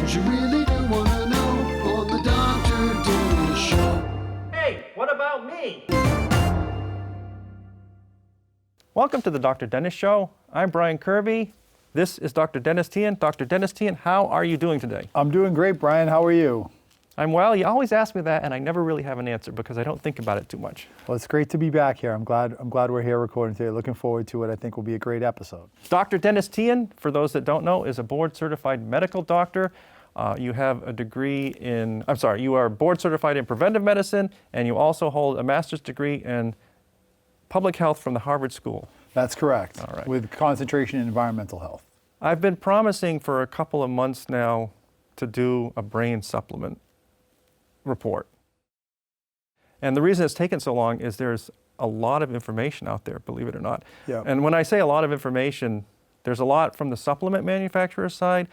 things you really do want to know on the Dr. Dennis Show. Hey, what about me? Welcome to the Dr. Dennis Show. I'm Brian Kirby. This is Dr. Dennis Teehan. Dr. Dennis Teehan, how are you doing today? I'm doing great, Brian. How are you? I'm well. You always ask me that, and I never really have an answer because I don't think about it too much. Well, it's great to be back here. I'm glad we're here recording today. Looking forward to what I think will be a great episode. Dr. Dennis Teehan, for those that don't know, is a board-certified medical doctor. You have a degree in, you are board-certified in preventive medicine, and you also hold a master's degree in public health from the Harvard School. That's correct. All right. With concentration in environmental health. I've been promising for a couple of months now to do a brain supplement report. And the reason it's taken so long is there's a lot of information out there, believe it or not. Yeah. And when I say a lot of information, there's a lot from the supplement manufacturer side,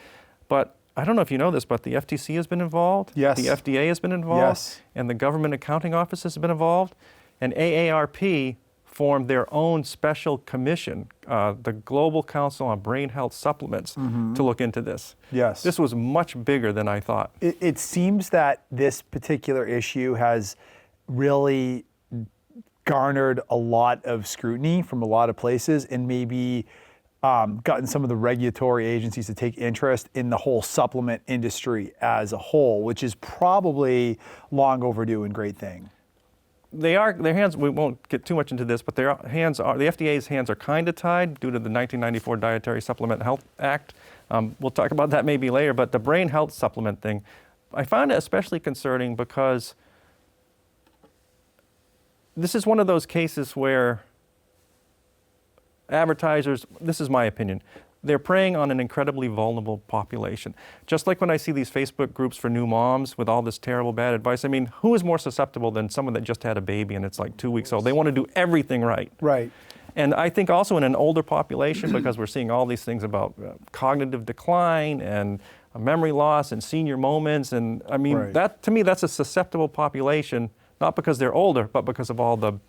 but I don't know if you know this, but the FTC has been involved. Yes. The FDA has been involved. Yes. And the Government Accounting Office has been involved. And AARP formed their own special commission, the Global Council on Brain Health Supplements, to look into this. Yes. This was much bigger than I thought. It seems that this particular issue has really garnered a lot of scrutiny from a lot of places and maybe gotten some of the regulatory agencies to take interest in the whole supplement industry as a whole, which is probably long overdue and great thing. Their hands, we won't get too much into this, but the FDA's hands are kind of tied due to the 1994 Dietary Supplement Health Act. We'll talk about that maybe later, but the brain health supplement thing, I find it especially concerning because this is one of those cases where advertisers, this is my opinion, they're preying on an incredibly vulnerable population. Just like when I see these Facebook groups for new moms with all this terrible bad advice, I mean, who is more susceptible than someone that just had a baby and it's like 2 weeks old? They want to do everything right. Right. And I think also in an older population, because we're seeing all these things about cognitive decline and memory loss and senior moments, and I mean, Right. that to me, that's a susceptible population, not because they're older, but because of all the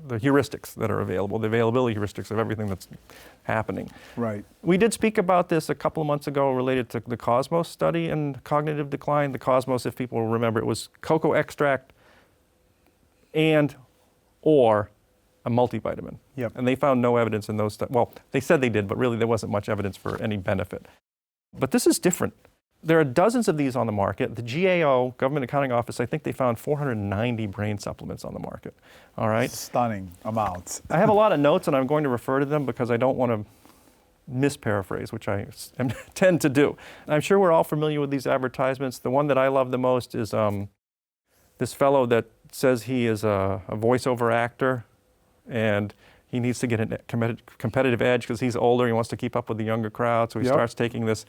heuristics that are available, the availability heuristics of everything that's happening. Right. We did speak about this a couple of months ago related to the Cosmos study and cognitive decline. The Cosmos, if people remember, it was cocoa extract or a multivitamin. Yep. And they found no evidence in those studies. Well, they said they did, but really there wasn't much evidence for any benefit. But this is different. There are dozens of these on the market. The GAO, Government Accounting Office, I think they found 490 brain supplements on the market. All right? Stunning amounts. I have a lot of notes, and I'm going to refer to them because I don't want to misparaphrase, which I tend to do. I'm sure we're all familiar with these advertisements. The one that I love the most is this fellow that says he is a voiceover actor, and he needs to get a competitive edge because he's older. He wants to keep up with the younger crowd, so he starts taking this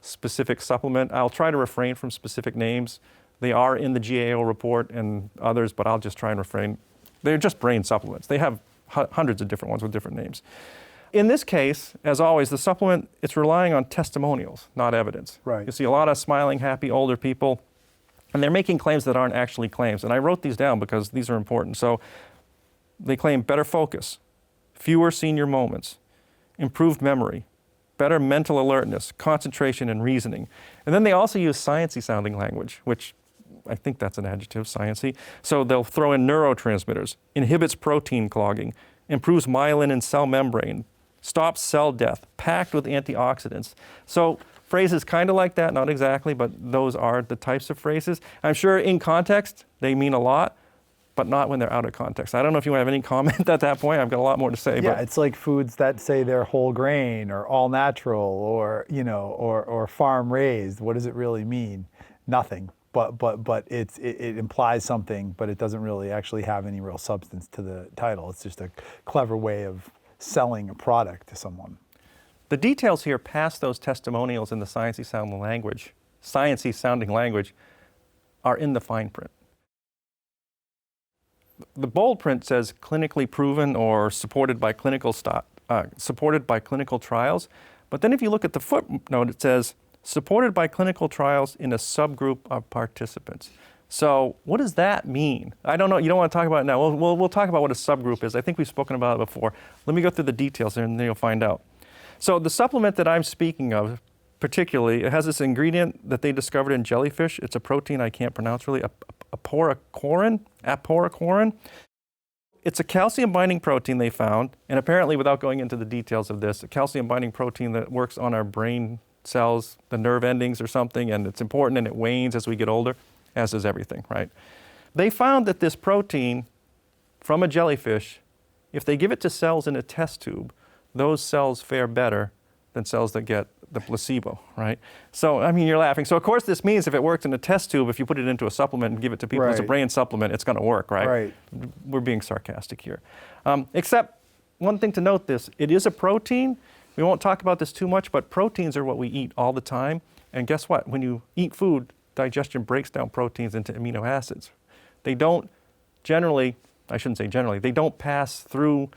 specific supplement. I'll try to refrain from specific names. They are in the GAO report and others, but I'll just try and refrain. They're just brain supplements. They have hundreds of different ones with different names. In this case, as always, the supplement, it's relying on testimonials, not evidence. Right. You see a lot of smiling, happy, older people, and they're making claims that aren't actually claims. And I wrote these down because these are important. So they claim better focus, fewer senior moments, improved memory, better mental alertness, concentration, and reasoning. And then they also use sciencey sounding language, which I think that's an adjective, sciencey. So they'll throw in neurotransmitters, inhibits protein clogging, improves myelin and cell membrane, stops cell death, packed with antioxidants. So phrases kind of like that, not exactly, but those are the types of phrases. I'm sure in context, they mean a lot, but not when they're out of context. I don't know if you have any comment at that point. I've got a lot more to say. Yeah, but it's like foods that say they're whole grain or all natural or, you know, or farm raised. What does it really mean? Nothing. But it implies something, but it doesn't really actually have any real substance to the title. It's just a clever way of selling a product to someone. the details here past those testimonials in the sciencey sounding language are in the fine print. The bold print says clinically proven or supported by clinical trials. But then if you look at the footnote, it says supported by clinical trials in a subgroup of participants. So what does that mean? I don't know. You don't want to talk about it now. We'll talk about what a subgroup is. I think we've spoken about it before. Let me go through the details and then you'll find out. So the supplement that I'm speaking of particularly, it has this ingredient that they discovered in jellyfish. It's a protein I can't pronounce really, aporocorin. It's a calcium-binding protein they found, and apparently, without going into the details of this, a calcium-binding protein that works on our brain cells, the nerve endings or something, and it's important and it wanes as we get older, as does everything, right? They found that this protein from a jellyfish, if they give it to cells in a test tube, those cells fare better than cells that get the placebo, right? So, I mean, you're laughing. So, of course, this means if it worked in a test tube, if you put it into a supplement and give it to people as a brain supplement, it's going to work, right? Right. We're being sarcastic here. Except, one thing to note it is a protein. We won't talk about this too much, but proteins are what we eat all the time. And guess what? When you eat food, digestion breaks down proteins into amino acids. They don't generally, I shouldn't say generally, they don't pass through,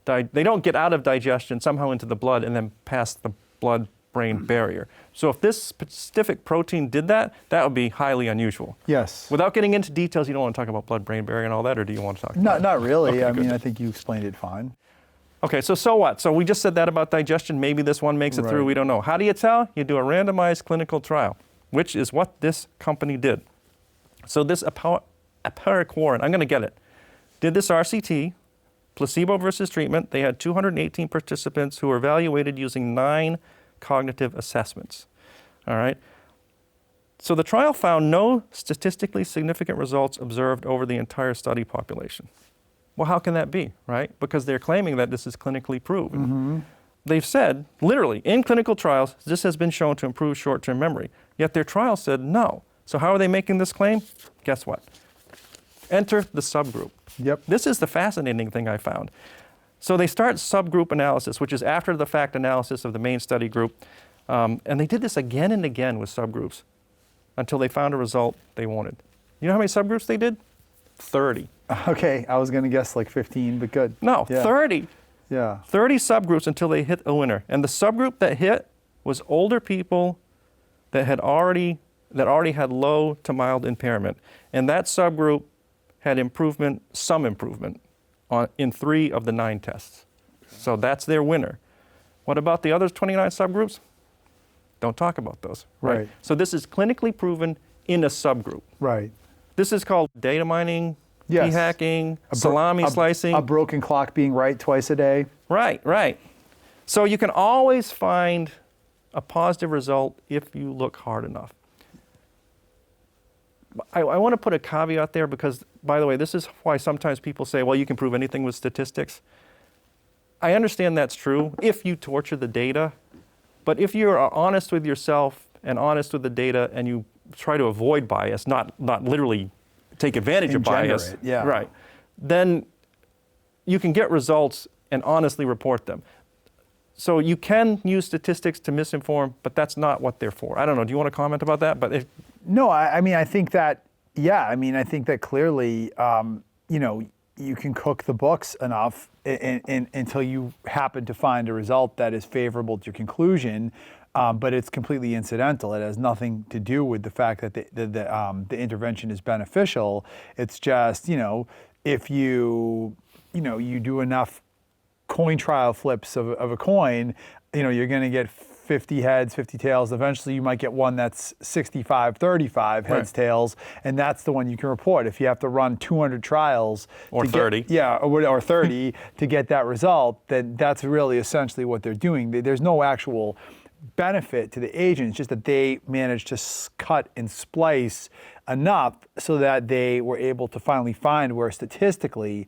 they don't get out of digestion somehow into the blood and then pass the blood-brain barrier. So if this specific protein did that, that would be highly unusual. Yes. Without getting into details, you don't want to talk about blood-brain barrier and all that, or do you want to talk about it? Not really. Okay, I mean, good. I think you explained it fine. Okay, so what? So we just said that about digestion. Maybe this one makes it through. We don't know. How do you tell? You do a randomized clinical trial, which is what this company did. So this aporocorin, I'm going to get it, did this RCT, placebo versus treatment. They had 218 participants who were evaluated using 9 cognitive assessments. All right. So the trial found no statistically significant results observed over the entire study population. Well, how can that be, right? Because they're claiming that this is clinically proven. Mm-hmm. They've said, literally, in clinical trials, this has been shown to improve short-term memory. Yet their trial said no. So how are they making this claim? Guess what? Enter the subgroup. Yep. This is the fascinating thing I found. So they start subgroup analysis, which is after the fact analysis of the main study group. And they did this again and again with subgroups until they found a result they wanted. You know how many subgroups they did? 30. Okay, I was going to guess like 15, but good. No, Yeah. 30. Yeah. 30 subgroups until they hit a winner. And the subgroup that hit was older people that already had low to mild impairment. And that subgroup had some improvement in 3 of the 9 tests. So that's their winner. What about the other 29 subgroups? Don't talk about those. Right. So this is clinically proven in a subgroup. Right. This is called data mining, Yes. p-hacking, salami slicing. A broken clock being right twice a day. Right. So you can always find a positive result if you look hard enough. I want to put a caveat there because, by the way, this is why sometimes people say, well, you can prove anything with statistics. I understand that's true if you torture the data, but if you're honest with yourself and honest with the data and you try to avoid bias, not literally take advantage of bias, it, yeah. right, then you can get results and honestly report them. So you can use statistics to misinform, but that's not what they're for. I don't know. Do you want to comment about that? But No, I mean, I think that, I think that clearly, you can cook the books enough until you happen to find a result that is favorable to your conclusion, but it's completely incidental. It has nothing to do with the fact that the intervention is beneficial. It's just, if you do enough coin trial flips of a coin, you're going to get 50 heads, 50 tails. Eventually you might get one that's 65-35 heads, tails, and that's the one you can report. If you have to run 200 trials or 30. Or 30 to get that result, then that's really essentially what they're doing. There's no actual benefit to the agent. It's just that they managed to cut and splice enough so that they were able to finally find where statistically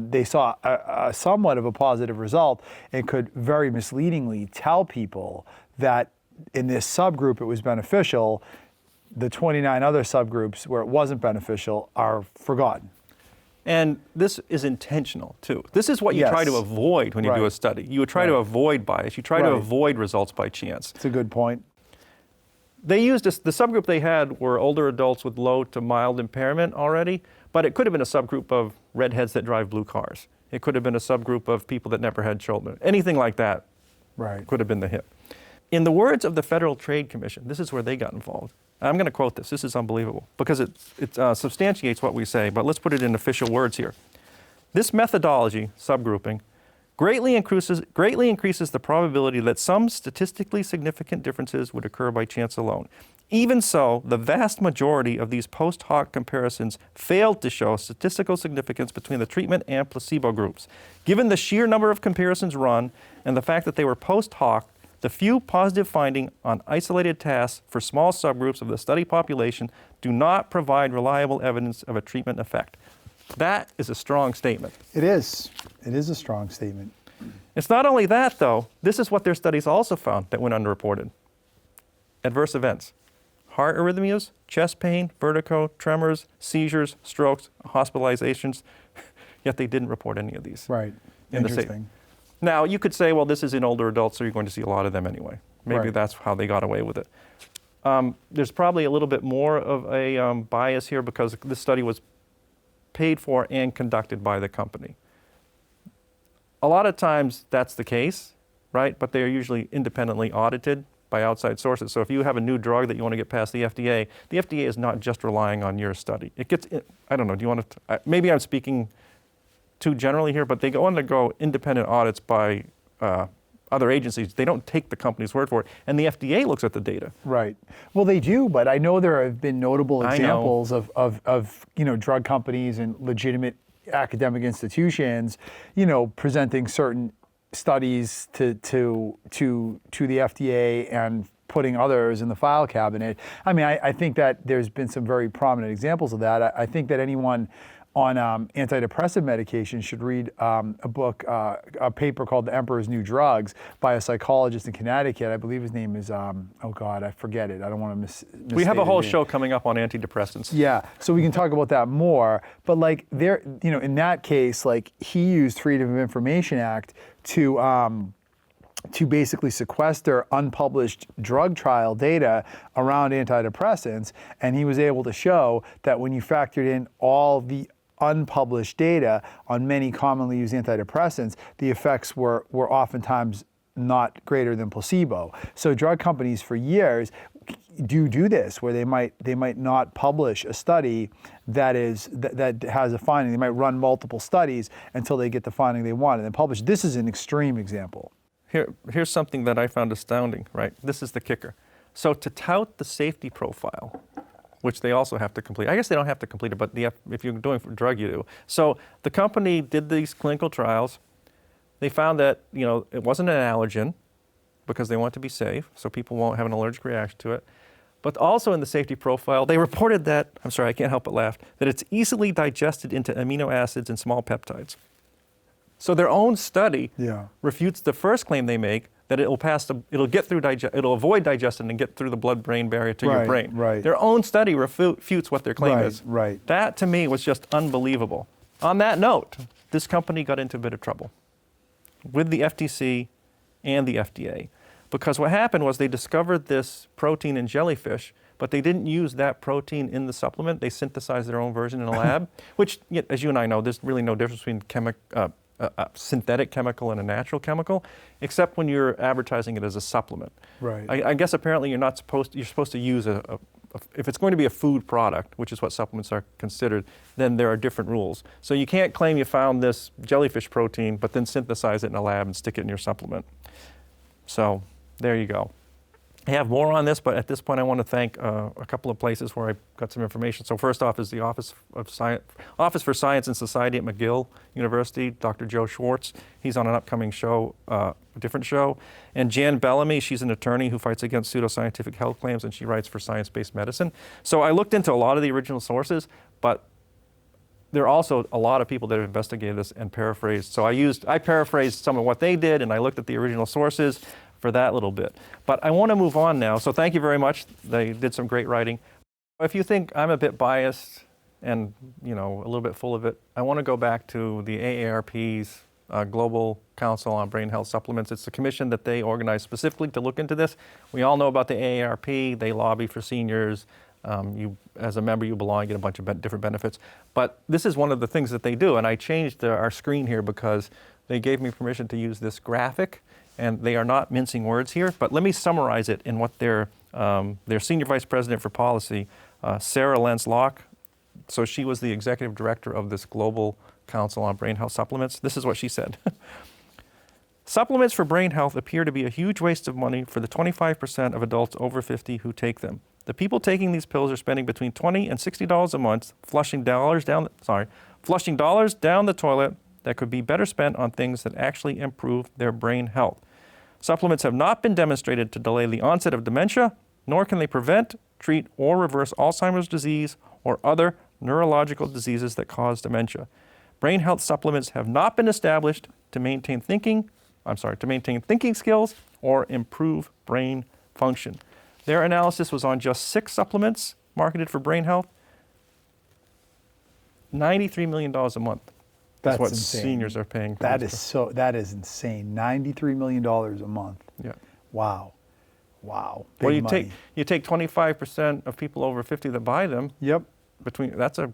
they saw a somewhat of a positive result and could very misleadingly tell people that in this subgroup it was beneficial. The 29 other subgroups where it wasn't beneficial are forgotten. And this is intentional, too. This is what you try to avoid when you do a study. You would try to avoid bias. You try to avoid results by chance. It's a good point. They used this, the subgroup they had were older adults with low to mild impairment already, but it could have been a subgroup of redheads that drive blue cars. It could have been a subgroup of people that never had children. Anything like that could have been the hit. In the words of the Federal Trade Commission, this is where they got involved. I'm going to quote this. This is unbelievable because it substantiates what we say, but let's put it in official words here. This methodology, subgrouping, greatly increases the probability that some statistically significant differences would occur by chance alone. Even so, the vast majority of these post hoc comparisons failed to show statistical significance between the treatment and placebo groups. Given the sheer number of comparisons run and the fact that they were post hoc, the few positive findings on isolated tasks for small subgroups of the study population do not provide reliable evidence of a treatment effect. That is a strong statement. It is. It is a strong statement. It's not only that, though. This is what their studies also found that went underreported. Adverse events. Heart arrhythmias, chest pain, vertigo, tremors, seizures, strokes, hospitalizations, yet they didn't report any of these. Right. Interesting. Now, you could say, well, this is in older adults, so you're going to see a lot of them anyway. Maybe Right. that's how they got away with it. There's probably a little bit more of a bias here because this study was paid for and conducted by the company. A lot of times that's the case, right? But they are usually independently audited by outside sources. So if you have a new drug that you want to get past the FDA is not just relying on your study. I don't know, do you want to, maybe I'm speaking too generally here, but they undergo independent audits by other agencies. They don't take the company's word for it. And the FDA looks at the data. Right. Well, they do, but I know there have been notable examples of drug companies and legitimate academic institutions, presenting certain studies to the FDA and putting others in the file cabinet. I mean, I think that there's been some very prominent examples of that. I think that anyone on antidepressant medication should read a paper called The Emperor's New Drugs by a psychologist in Connecticut. I believe his name is, I forget it. I don't want to misstate We have a whole his name. show coming up on antidepressants. Yeah, so we can talk about that more. But like there, in that case, like he used Freedom of Information Act to basically sequester unpublished drug trial data around antidepressants, and he was able to show that when you factored in all the unpublished data on many commonly used antidepressants, the effects were oftentimes not greater than placebo. So drug companies for years do this, where they might not publish a study that has a finding. They might run multiple studies until they get the finding they want and then publish. This is an extreme example. Here's something that I found astounding, right? This is the kicker. So to tout the safety profile, which they also have to complete. I guess they don't have to complete it, but if you're doing for drug, you do. So the company did these clinical trials. They found that it wasn't an allergen because they want to be safe, so people won't have an allergic reaction to it. But also in the safety profile, they reported that, I'm sorry, I can't help but laugh, that it's easily digested into amino acids and small peptides. So their own study refutes the first claim they make that it'll avoid digestion and get through the blood-brain barrier to your brain. Right. Their own study refutes what their claim is. Right. That to me was just unbelievable. On that note, this company got into a bit of trouble with the FTC and the FDA. Because what happened was they discovered this protein in jellyfish, but they didn't use that protein in the supplement. They synthesized their own version in a lab, which, as you and I know, there's really no difference between a synthetic chemical and a natural chemical, except when you're advertising it as a supplement. Right. I guess apparently you're supposed to use if it's going to be a food product, which is what supplements are considered, then there are different rules. So you can't claim you found this jellyfish protein, but then synthesize it in a lab and stick it in your supplement. So there you go. I have more on this, but at this point I want to thank a couple of places where I got some information. So first off is the Office for Science and Society at McGill University, Dr. Joe Schwartz. He's on an upcoming show, a different show. And Jan Bellamy, she's an attorney who fights against pseudoscientific health claims, and she writes for Science-Based Medicine. So I looked into a lot of the original sources, but there are also a lot of people that have investigated this and paraphrased. So I paraphrased some of what they did, and I looked at the original sources for that little bit. But I want to move on now. So thank you very much. They did some great writing. If you think I'm a bit biased and a little bit full of it, I want to go back to the AARP's Global Council on Brain Health Supplements. It's the commission that they organized specifically to look into this. We all know about the AARP. They lobby for seniors. As a member, you belong, you get a bunch of different benefits. But this is one of the things that they do. And I changed our screen here because they gave me permission to use this graphic. And they are not mincing words here, but let me summarize it in what their Senior Vice President for Policy, Sarah Lentz-Locke, so she was the Executive Director of this Global Council on Brain Health Supplements. This is what she said. Supplements for brain health appear to be a huge waste of money for the 25% of adults over 50 who take them. The people taking these pills are spending between $20 and $60 a month flushing dollars down the toilet that could be better spent on things that actually improve their brain health. Supplements have not been demonstrated to delay the onset of dementia, nor can they prevent, treat, or reverse Alzheimer's disease or other neurological diseases that cause dementia. Brain health supplements have not been established to maintain thinking skills or improve brain function. Their analysis was on just 6 supplements marketed for brain health. $93 million a month. That's what insane. Seniors are paying. That is insane. $93 million a month. Yeah. Wow. Wow. Big Well, money. you take 25% of people over 50 that buy them. Yep. That's a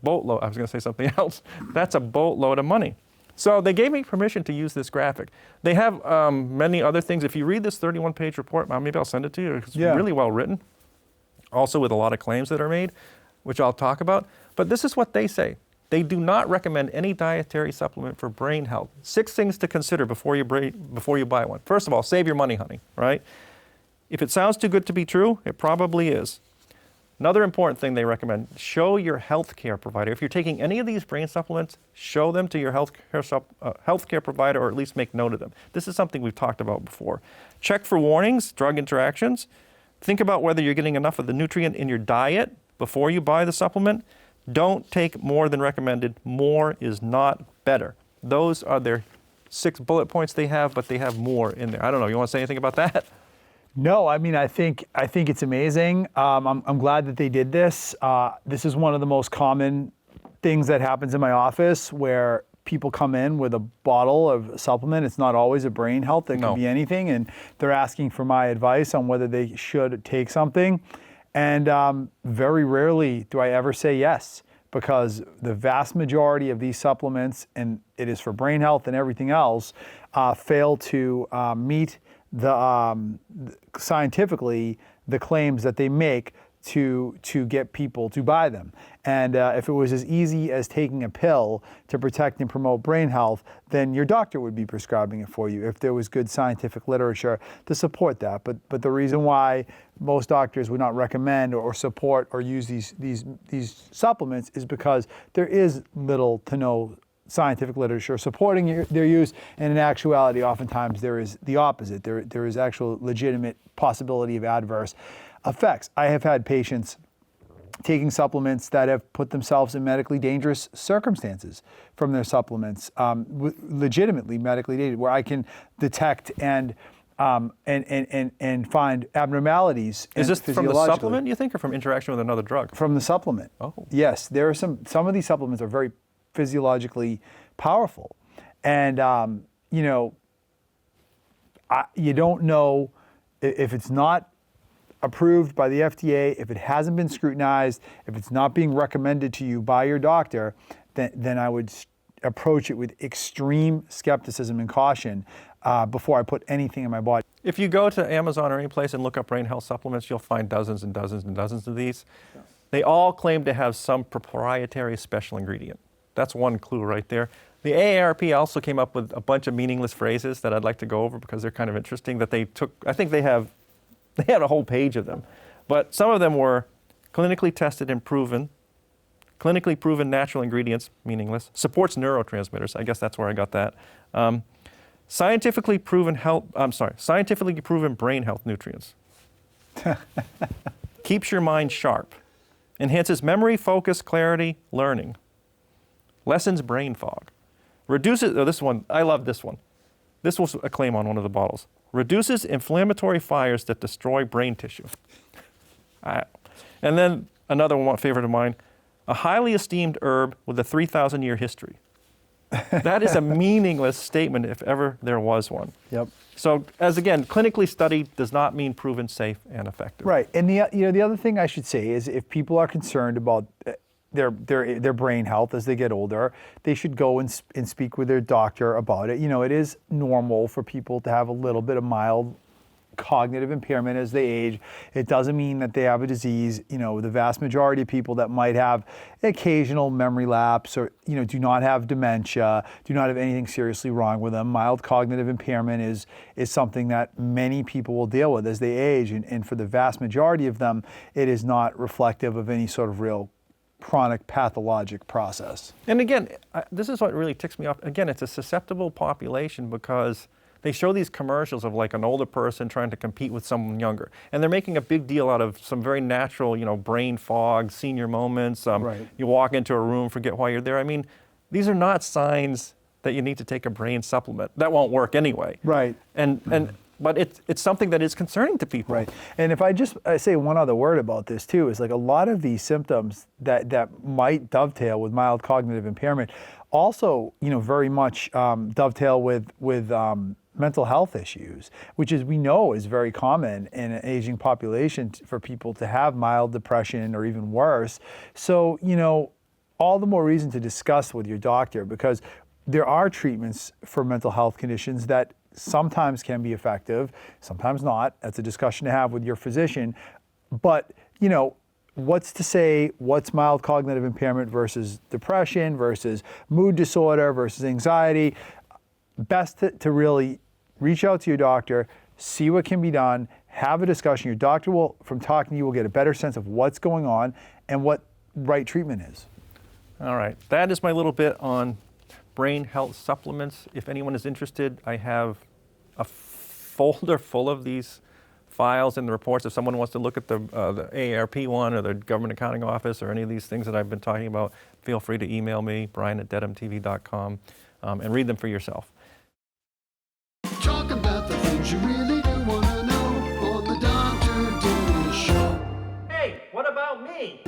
boatload. I was going to say something else. That's a boatload of money. So they gave me permission to use this graphic. They have many other things. If you read this 31-page report, maybe I'll send it to you. It's really well written. Also with a lot of claims that are made, which I'll talk about. But this is what they say. They do not recommend any dietary supplement for brain health. 6 things to consider before you buy one. First of all, save your money, honey, right? If it sounds too good to be true, it probably is. Another important thing they recommend, show your healthcare provider. If you're taking any of these brain supplements, show them to your healthcare provider, or at least make note of them. This is something we've talked about before. Check for warnings, drug interactions. Think about whether you're getting enough of the nutrient in your diet before you buy the supplement. Don't take more than recommended. More is not better. Those are their 6 bullet points they have, but they have more in there. I don't know. You want to say anything about that? No, I mean, I think it's amazing. I'm glad that they did this. This is one of the most common things that happens in my office, where people come in with a bottle of supplement. It's not always a brain health. It can be anything. And they're asking for my advice on whether they should take something. And very rarely do I ever say yes, because the vast majority of these supplements, and it is for brain health and everything else, fail to meet scientifically the claims that they make to get people to buy them. And if it was as easy as taking a pill to protect and promote brain health, then your doctor would be prescribing it for you if there was good scientific literature to support that. But the reason why most doctors would not recommend or support or use these supplements is because there is little to no scientific literature supporting their use, and in actuality, oftentimes there is the opposite. There is actual legitimate possibility of adverse effects. I have had patients taking supplements that have put themselves in medically dangerous circumstances from their supplements, legitimately medically dangerous, where I can detect and find abnormalities. Is this from the supplement, you think, or from interaction with another drug? From the supplement. Oh. Yes, there are some of these supplements are very physiologically powerful, and you don't know if it's not approved by the FDA, if it hasn't been scrutinized, if it's not being recommended to you by your doctor, then I would approach it with extreme skepticism and caution before I put anything in my body. If you go to Amazon or any place and look up brain health supplements, you'll find dozens and dozens and dozens of these. Yeah. They all claim to have some proprietary special ingredient. That's one clue right there. The AARP also came up with a bunch of meaningless phrases that I'd like to go over because they're kind of interesting that they took. I think they had a whole page of them. But some of them were clinically tested and proven, clinically proven natural ingredients, meaningless, supports neurotransmitters. I guess that's where I got that. Scientifically proven brain health nutrients. Keeps your mind sharp. Enhances memory, focus, clarity, learning. Lessens brain fog. Reduces, this one, I love this one. This was a claim on one of the bottles. Reduces inflammatory fires that destroy brain tissue. And then another one, favorite of mine, a highly esteemed herb with a 3,000-year history. That is a meaningless statement if ever there was one. Yep. So, as again, clinically studied does not mean proven safe and effective. Right. And the other thing I should say is if people are concerned about their brain health as they get older, they should go and speak with their doctor about it. It is normal for people to have a little bit of mild cognitive impairment as they age. It doesn't mean that they have a disease. You know, the vast majority of people that might have occasional memory lapse or, you know, do not have dementia, do not have anything seriously wrong with them. Mild cognitive impairment is something that many people will deal with as they age. And for the vast majority of them, it is not reflective of any sort of real chronic pathologic process. And again, this is what really ticks me off. Again, it's a susceptible population because they show these commercials of like an older person trying to compete with someone younger. And they're making a big deal out of some very natural, you know, brain fog, senior moments. Right. You walk into a room, forget why you're there. I mean, these are not signs that you need to take a brain supplement. That won't work anyway. Right. But it's something that is concerning to people. Right. And if I say one other word about this too, is like a lot of these symptoms that might dovetail with mild cognitive impairment also, you know, very much dovetail with mental health issues, which is, we know, is very common in an aging population for people to have mild depression or even worse. So, you know, all the more reason to discuss with your doctor, because there are treatments for mental health conditions that sometimes can be effective, sometimes not. That's a discussion to have with your physician. But, you know, what's to say what's mild cognitive impairment versus depression versus mood disorder versus anxiety? Best to really reach out to your doctor, see what can be done, have a discussion. Your doctor will, from talking to you, will get a better sense of what's going on and what right treatment is. All right, that is my little bit on brain health supplements. If anyone is interested, I have a folder full of these files and the reports. If someone wants to look at the AARP one or the Government Accounting Office or any of these things that I've been talking about, feel free to email me, brian@dedhamtv.com, and read them for yourself. Talk about the things you really do want to know on the Dr. Dennis Show. Hey, what about me?